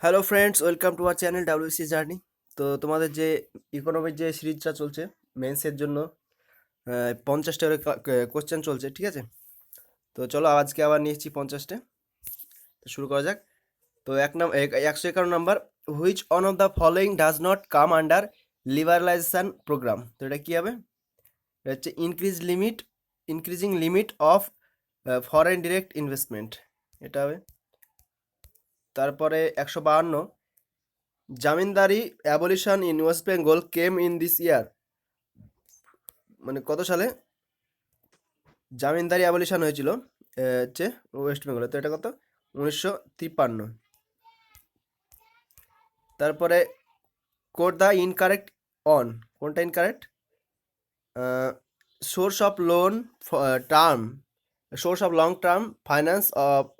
Hello friends, welcome to our channel WC journey. তো তোমাদের যে ইকোনমির যে সিরিজটা চলছে মেন্সের জন্য 50টা কোশ্চেন চলছে, ঠিক আছে? তো চলো আজকে আবার নিয়েছি 50টে। তো শুরু করা যাক। তো 151 number, which one of the following does not come under liberalisation programme. তো এটা কী হবে? এটা হচ্ছে increasing limit of foreign direct investment, এটা হবে। তারপরে 152, zamindari abolition in West Bengal came in this year. মানে কত সালে জামিনদারি অ্যাবলিশন হয়েছিল হচ্ছে ওয়েস্ট বেঙ্গলে? তো এটা কত? 1953। তারপরে কোড দ্য ইনকারেক্ট অন, কোনটা incorrect? Source of loan term, source of long term finance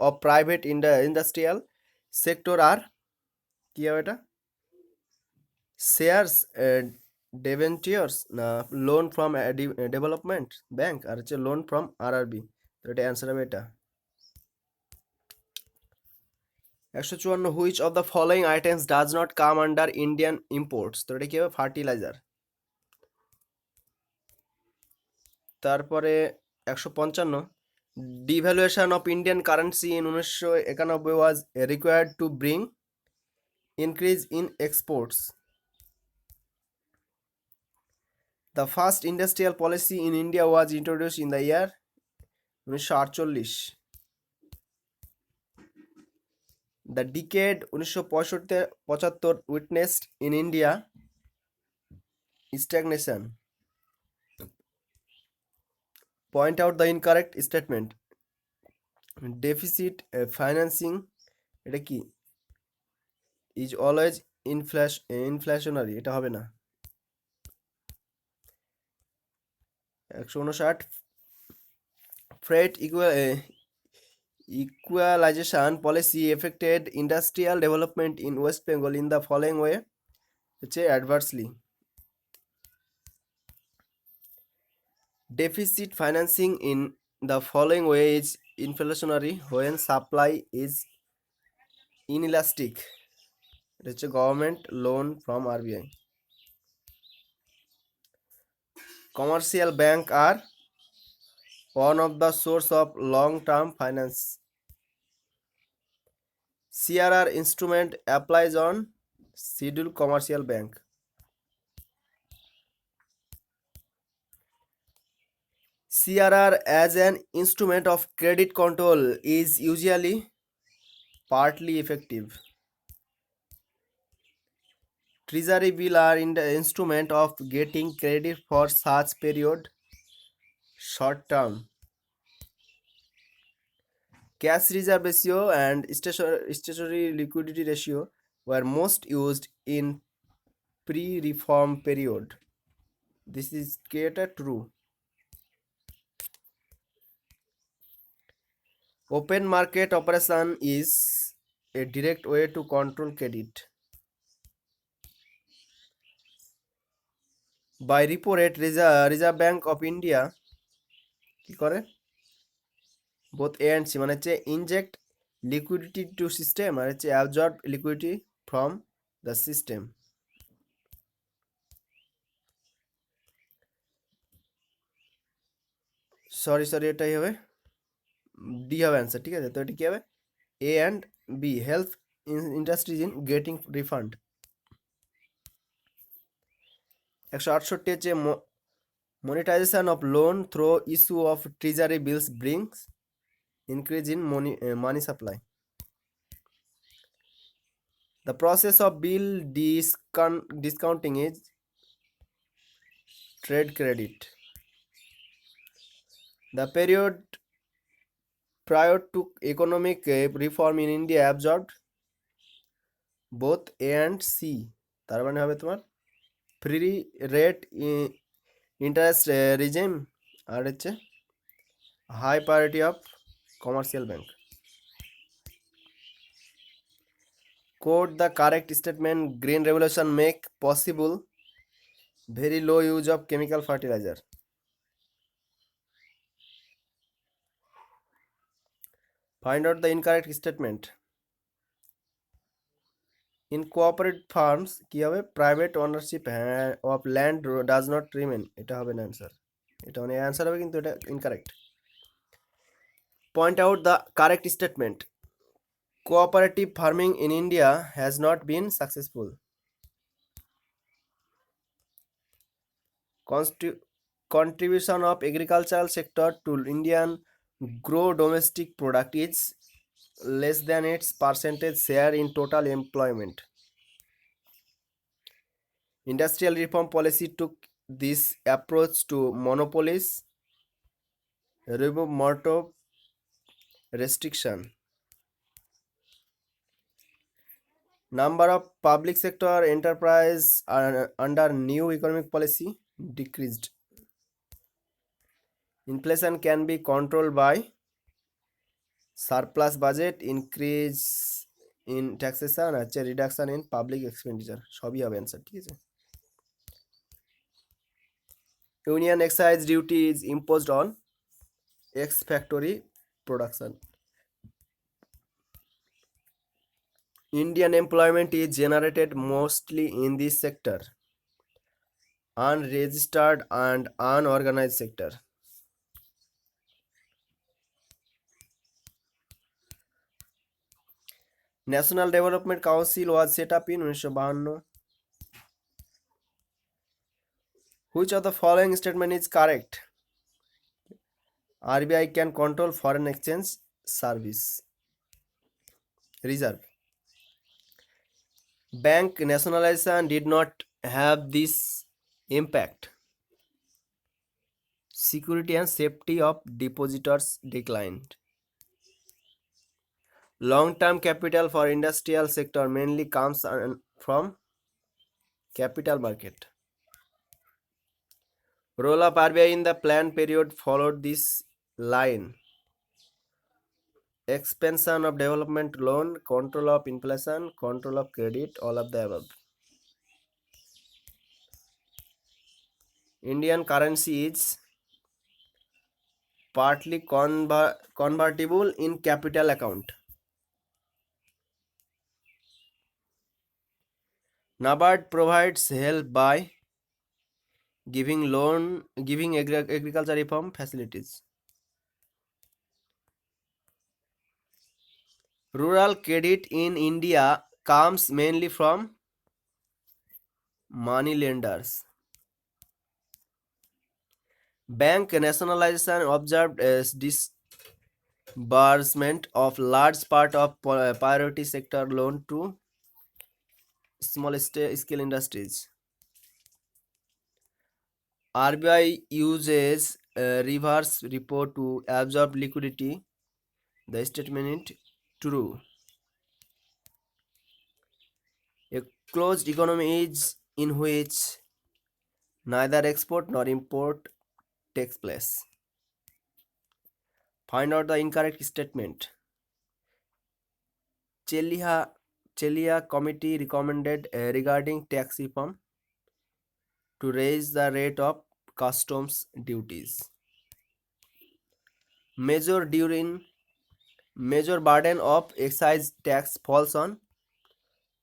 of private industrial sector আর কী হবে এটা? শেয়ার্স, ডেভেন্টিয়ার্স না লোন ফ্রম ডেভেলপমেন্ট ব্যাংক, আর হচ্ছে লোন ফ্রম আরআরবি। তো এটা অ্যান্সার হবে এটা। 154, which of the following items does not come under Indian imports. তো এটা কি হবে? ফার্টিলাইজার। তারপরে 155, devaluation of Indian currency in 1991 was required to bring increase in exports. The first industrial policy in India was introduce in the year 1948। The decade 1965-75 witnessed in India stagnation. Point out the incorrect statement. Deficit financing, এটা কি? Is always inflationary, এটা হবে না। 159, freight equalisation policy affected industrial development in West Bengal in the following way, হচ্ছে adversely. Deficit financing in the following way is inflationary when supply is inelastic. এটা হচ্ছে government loan from RBI. Commercial bank are one of the source of long-term finance. CRR instrument applies on scheduled commercial bank. CRR as an instrument of credit control is usually partly effective. Treasury bill are in the instrument of getting credit for such period short term. Cash reserve ratio and statutory liquidity ratio were most used in pre-reform period. This is created true. Open market operation is a direct way to control credit. By repo rate, Reserve Bank of India কি করে? both A and C, মানে হচ্ছে inject liquidity to system আর হচ্ছে absorb liquidity from the system. Sorry এটাই হবে, D হবে answer, ঠিক আছে? তো এটা কি হবে? A and B, help industries in getting refund. 168 হচ্ছে monetization of loan through issue of treasury bills brings increase in money supply. The process of bill discounting is trade credit. The period prior to economic reform in India absorbed both A and C. তার মানে হবে তোমার free rate interest regime আর হচ্ছে high priority of commercial bank. Quote the correct statement. Green revolution make possible very low use of chemical fertilizer. Find out the incorrect statement. In cooperate farms কি হবে, private ownership of land does not remain, এটা হবে না answer, এটা মানে answer হবে কিন্তু এটা incorrect. Point out the correct statement. Cooperative farming in India has not been successful. Contribution of agricultural sector to Indian gross domestic product is less than its percentage share in total employment. Industrial reform policy took this approach to monopolies, remove motor restriction. Number of public sector enterprise under new economic policy decreased. Inflation can be controlled by surplus budget, increase in taxation, হচ্ছে reduction in public expenditure, সবই হবে answer, ঠিক আছে। Union excise duty is imposed on x factory production. Indian employment is generated mostly in this sector, unregistered and unorganized sector. National Development Council was set up in 1952. Which of the following statement is correct? RBI can control foreign exchange service reserve. Bank nationalization did not have this impact. Security and safety of depositors declined. Long-term capital for industrial sector mainly comes from capital market. Role of RBI in the plan period followed this line. Expansion of development loan, control of inflation, control of credit, all of the above. Indian currency is partly convertible in capital account. NABARD provides help by giving agriculture reform facilities. Rural credit in India comes mainly from money lenders. Bank nationalization observed as disbursement of large part of priority sector loan to small scale industries. RBI uses reverse repo to absorb liquidity. The statement true. A closed economy is in which neither export nor import takes place. Find out the incorrect statement. Chelia committee recommended regarding tax reform to raise the rate of customs duties. Major burden of excise tax falls on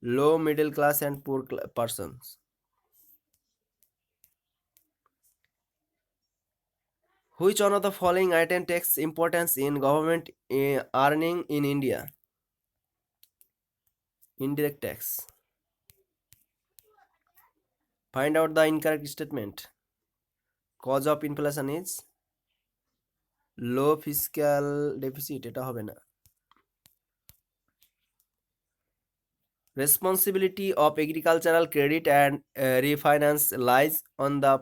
low, middle class and poor persons. Which one of the following item takes importance in government earning in India? Indirect tax. Find out the incorrect statement. Cause of inflation is low fiscal deficit, এটা হবে না। Responsibility of agricultural credit and refinance lies on the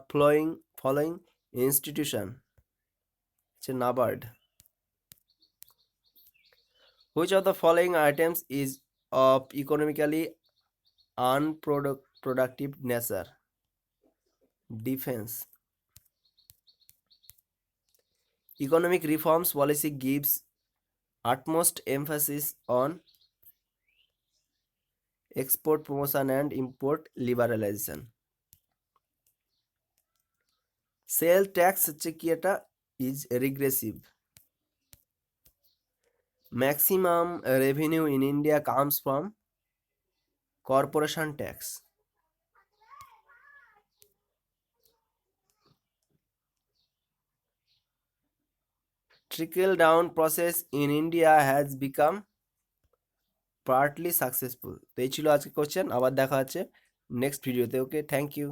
following institution. It's NABARD. Which of the following items is of economically unproductive nature? Defense. Economic reforms policy gives utmost emphasis on export promotion and import liberalization. Sale tax হচ্ছে কি, এটা is regressive. Maximum revenue in India comes from corporation tax. Trickle down process in India has become partly successful. তো এই ছিল আজকে question. আবার দেখা হচ্ছে নেক্সট ভিডিওতে। ওকে, থ্যাংক ইউ।